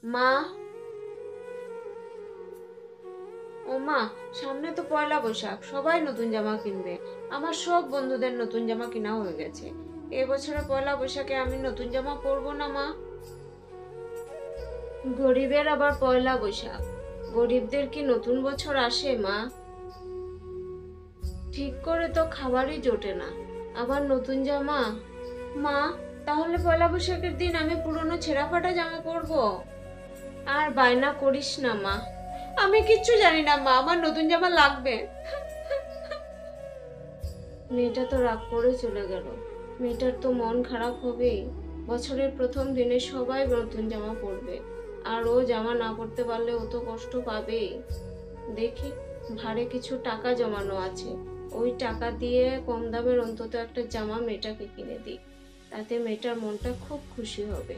মা, ও মা, সামনে তো পয়লা বৈশাখ, সবাই নতুন জামা কিনবে। আমার সব বন্ধুদের নতুন জামা কিনা হয়ে গেছে। এবছরে পয়লা বৈশাখে আমি নতুন জামা পরবো না মা। গরিবের আবার পয়লা বৈশাখ, গরিবদের কি নতুন বছর আসে মা? ঠিক করে তো খাবারই জোটে না, আবার নতুন জামা। মা, তাহলে পয়লা বৈশাখের দিন আমি পুরনো ছেঁড়া ফাটা জামা পরবো। আর বায়না করিস না মা, আমি কিচ্ছু জানি না মা, আমার নতুন জামা লাগবে। মেয়েটা তো রাগ করে চলে গেল। মেয়েটার তো মন খারাপ হবেই। বছরের প্রথম দিনে সবাই নতুন জামা পরবে, আর ও জামা না পরতে পারলে ও তো কষ্ট পাবেই। দেখি, ভাড়ে কিছু টাকা জমানো আছে, ওই টাকা দিয়ে কম দামের অন্তত একটা জামা মেয়েটাকে কিনে দিই, তাতে মেয়েটার মনটা খুব খুশি হবে।